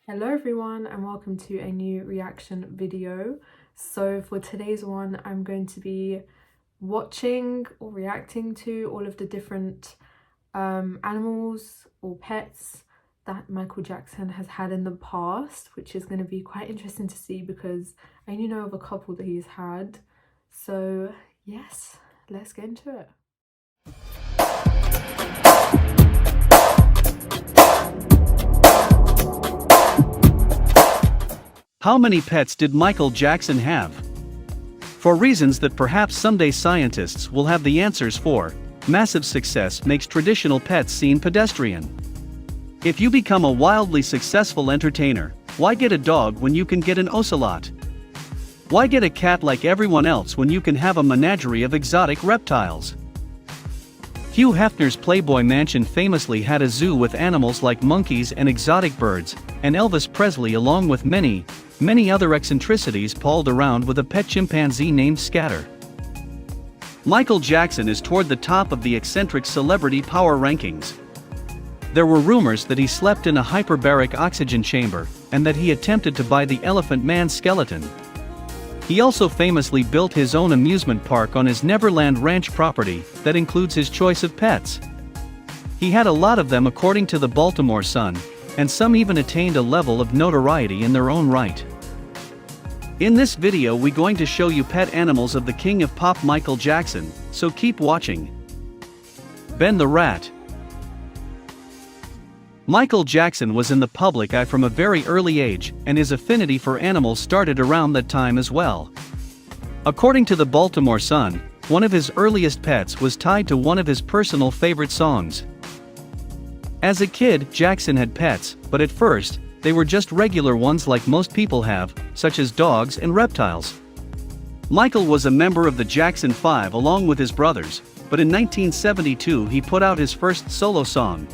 Hello everyone and welcome to a new reaction video. So for today's one, I'm going to be watching or reacting to all of the different animals or pets that Michael Jackson has had in the past, which is going to be quite interesting to see because I only know of a couple that he's had. So yes, let's get into it. How many pets did Michael Jackson have? For reasons that perhaps someday scientists will have the answers for, massive success makes traditional pets seem pedestrian. If you become a wildly successful entertainer, why get a dog when you can get an ocelot? Why get a cat like everyone else when you can have a menagerie of exotic reptiles? Hugh Hefner's Playboy Mansion famously had a zoo with animals like monkeys and exotic birds, and Elvis Presley, along with many other eccentricities, pawed around with a pet chimpanzee named Scatter. Michael Jackson is toward the top of the eccentric celebrity power rankings. There were rumors that he slept in a hyperbaric oxygen chamber, and that he attempted to buy the Elephant Man skeleton. He also famously built his own amusement park on his Neverland Ranch property that includes his choice of pets. He had a lot of them according to the Baltimore Sun, and some even attained a level of notoriety in their own right. In this video we're going to show you pet animals of the king of pop Michael Jackson, so keep watching. Ben the Rat. Michael Jackson was in the public eye from a very early age, and his affinity for animals started around that time as well. According to the Baltimore Sun, one of his earliest pets was tied to one of his personal favorite songs. As a kid, Jackson had pets, but at first, they were just regular ones like most people have, such as dogs and reptiles. Michael was a member of the Jackson 5 along with his brothers, but in 1972 he put out his first solo song.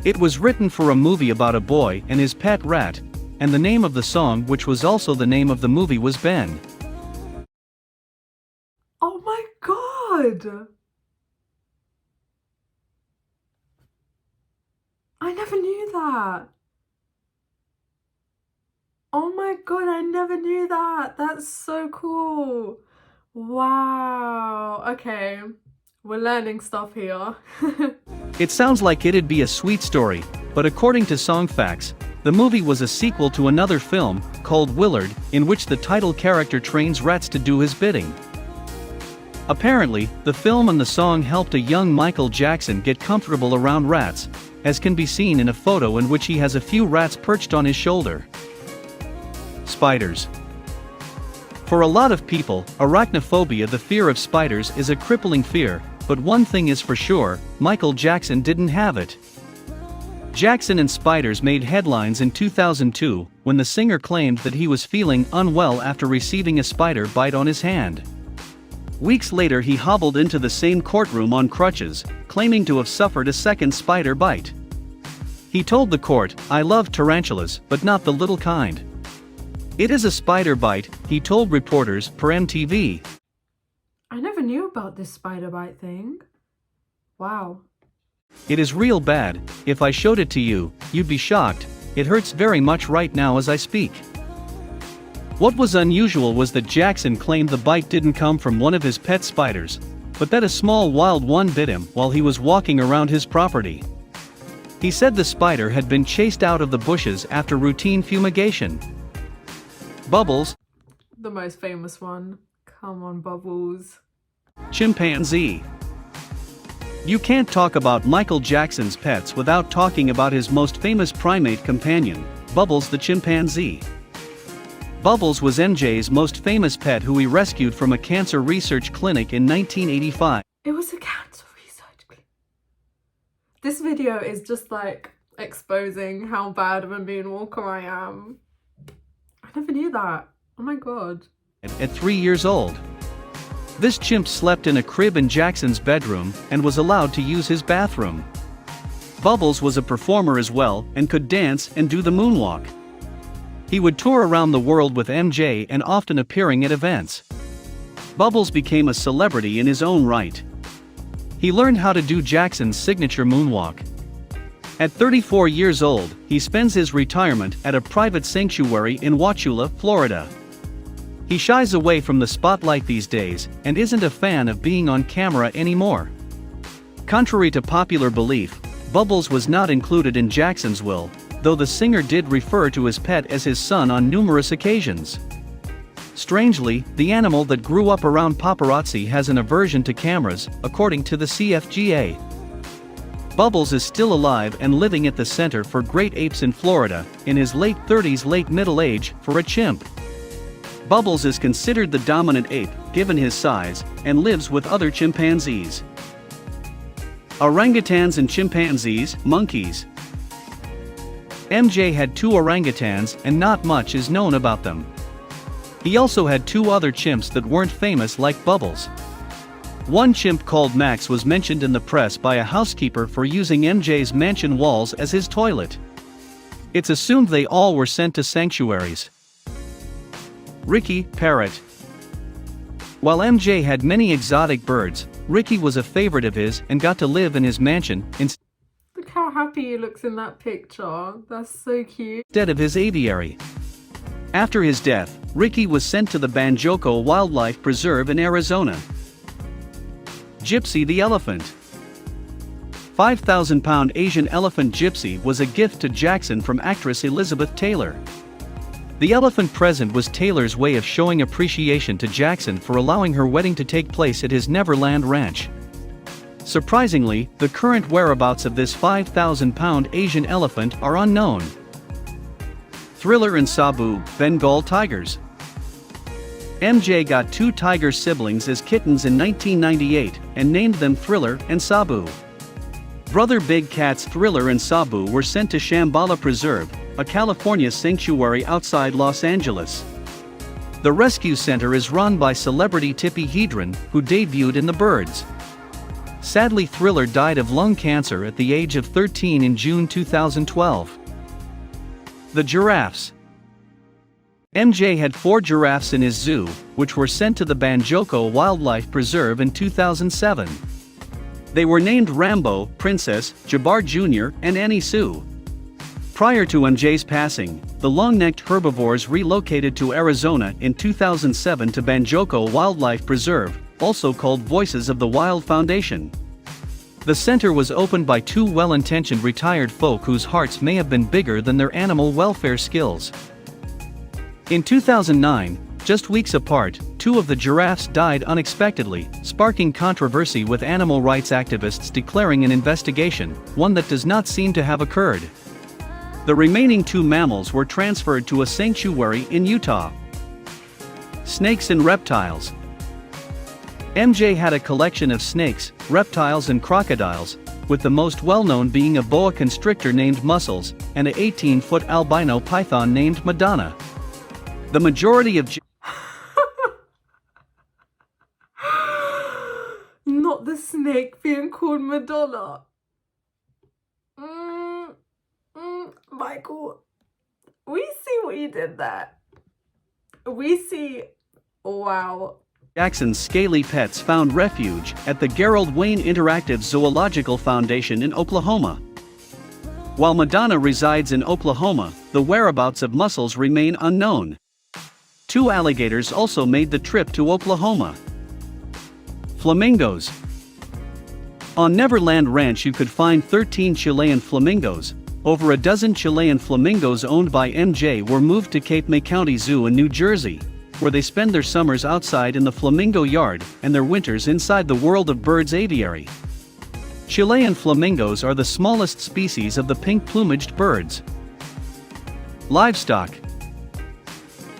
It was written for a movie about a boy and his pet rat, and the name of the song, which was also the name of the movie, was Ben. Oh my god! I never knew that. Oh my god, I never knew that. That's so cool. Wow. Okay, we're learning stuff here. It sounds like it'd be a sweet story, but according to Song Facts, the movie was a sequel to another film, called Willard, in which the title character trains rats to do his bidding. Apparently, the film and the song helped a young Michael Jackson get comfortable around rats, as can be seen in a photo in which he has a few rats perched on his shoulder. Spiders. For a lot of people, arachnophobia, the fear of spiders, is a crippling fear, but one thing is for sure, Michael Jackson didn't have it. Jackson and spiders made headlines in 2002, when the singer claimed that he was feeling unwell after receiving a spider bite on his hand. Weeks later he hobbled into the same courtroom on crutches, claiming to have suffered a second spider bite. He told the court, "I love tarantulas, but not the little kind. It is a spider bite," he told reporters per MTV. I never knew about this spider bite thing. Wow. "It is real bad. If I showed it to you, you'd be shocked. It hurts very much right now as I speak." What was unusual was that Jackson claimed the bite didn't come from one of his pet spiders, but that a small wild one bit him while he was walking around his property. He said the spider had been chased out of the bushes after routine fumigation. Bubbles. The most famous one. Come on, Bubbles. Chimpanzee. You can't talk about Michael Jackson's pets without talking about his most famous primate companion, Bubbles the chimpanzee. Bubbles was MJ's most famous pet, who he rescued from a cancer research clinic in 1985. It was a cancer research clinic. This video is just like exposing how bad of a moonwalker I am. I never knew that. Oh my god. At 3 years old. This chimp slept in a crib in Jackson's bedroom and was allowed to use his bathroom. Bubbles was a performer as well and could dance and do the moonwalk. He would tour around the world with MJ and often appearing at events. Bubbles became a celebrity in his own right. He learned how to do Jackson's signature moonwalk. At 34 years old, he spends his retirement at a private sanctuary in Wauchula, Florida. He shies away from the spotlight these days and isn't a fan of being on camera anymore. Contrary to popular belief, Bubbles was not included in Jackson's will, though the singer did refer to his pet as his son on numerous occasions. Strangely, the animal that grew up around paparazzi has an aversion to cameras, according to the CFGA. Bubbles is still alive and living at the Center for Great Apes in Florida, in his late 30s, late middle age, for a chimp. Bubbles is considered the dominant ape, given his size, and lives with other chimpanzees. Orangutans and chimpanzees, monkeys. MJ had 2 orangutans and not much is known about them. He also had 2 other chimps that weren't famous like Bubbles. One chimp called Max was mentioned in the press by a housekeeper for using MJ's mansion walls as his toilet. It's assumed they all were sent to sanctuaries. Ricky, parrot. While MJ had many exotic birds, Ricky was a favorite of his and got to live in his mansion Look how happy he looks in that picture. That's so cute. instead of his aviary. After his death, Ricky was sent to the Banjoco Wildlife Preserve in Arizona. Gypsy the elephant. 5,000-pound Asian elephant Gypsy was a gift to Jackson from actress Elizabeth Taylor. The elephant present was Taylor's way of showing appreciation to Jackson for allowing her wedding to take place at his Neverland Ranch. Surprisingly, the current whereabouts of this 5,000-pound Asian elephant are unknown. Thriller and Sabu, Bengal tigers. MJ got 2 tiger siblings as kittens in 1998 and named them Thriller and Sabu. Brother big cats Thriller and Sabu were sent to Shambhala Preserve, a California sanctuary outside Los Angeles. The rescue center is run by celebrity Tippi Hedren, who debuted in The Birds. Sadly, Thriller died of lung cancer at the age of 13 in June 2012. The giraffes. MJ had 4 giraffes in his zoo, which were sent to the Banjoco Wildlife Preserve in 2007. They were named Rambo, Princess, Jabbar Jr., and Annie Sue. Prior to MJ's passing, the long-necked herbivores relocated to Arizona in 2007 to Banjoco Wildlife Preserve, also called Voices of the Wild Foundation. The center was opened by 2 well-intentioned retired folk whose hearts may have been bigger than their animal welfare skills. In 2009, just weeks apart, 2 of the giraffes died unexpectedly, sparking controversy with animal rights activists declaring an investigation, one that does not seem to have occurred. The remaining 2 mammals were transferred to a sanctuary in Utah. Snakes and reptiles. MJ had a collection of snakes, reptiles and crocodiles, with the most well-known being a boa constrictor named Muscles, and an 18-foot albino python named Madonna. The majority of Not the snake being called Madonna. Michael, we see what you did there. We see, wow. Jackson's scaly pets found refuge at the Gerald Wayne Interactive Zoological Foundation in Oklahoma. While Madonna resides in Oklahoma, the whereabouts of Muscles remain unknown. 2 alligators also made the trip to Oklahoma. Flamingos. On Neverland Ranch you could find 13 Chilean flamingos. Over a dozen Chilean flamingos owned by MJ were moved to Cape May County Zoo in New Jersey, where they spend their summers outside in the flamingo yard and their winters inside the World of Birds aviary. Chilean flamingos are the smallest species of the pink-plumaged birds. Livestock.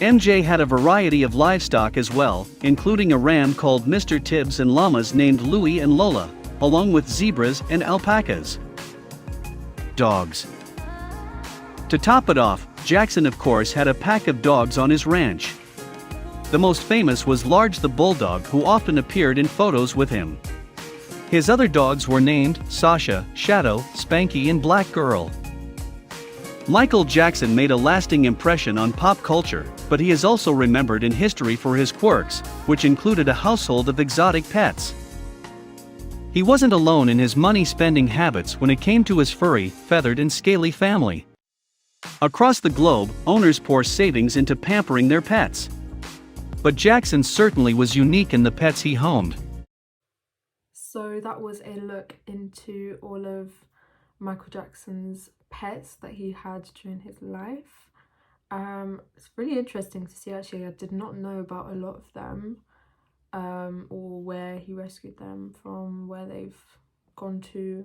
MJ had a variety of livestock as well, including a ram called Mr. Tibbs and llamas named Louie and Lola, along with zebras and alpacas. Dogs. To top it off, Jackson of course had a pack of dogs on his ranch. The most famous was Large the Bulldog, who often appeared in photos with him. His other dogs were named Sasha, Shadow, Spanky and Black Girl. Michael Jackson made a lasting impression on pop culture, but he is also remembered in history for his quirks, which included a household of exotic pets. He wasn't alone in his money-spending habits when it came to his furry, feathered and scaly family. Across the globe, owners pour savings into pampering their pets. But Jackson certainly was unique in the pets he homed. So that was a look into all of Michael Jackson's pets that he had during his life. It's really interesting to see, actually. I did not know about a lot of them, or where he rescued them from, where they've gone to.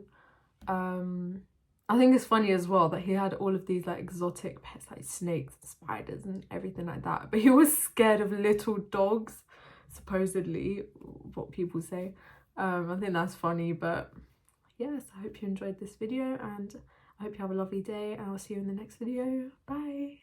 I think it's funny as well that he had all of these like exotic pets like snakes and spiders and everything like that, but he was scared of little dogs, supposedly, what people say. I think that's funny, but yes, I hope you enjoyed this video and I hope you have a lovely day, and I'll see you in the next video. Bye.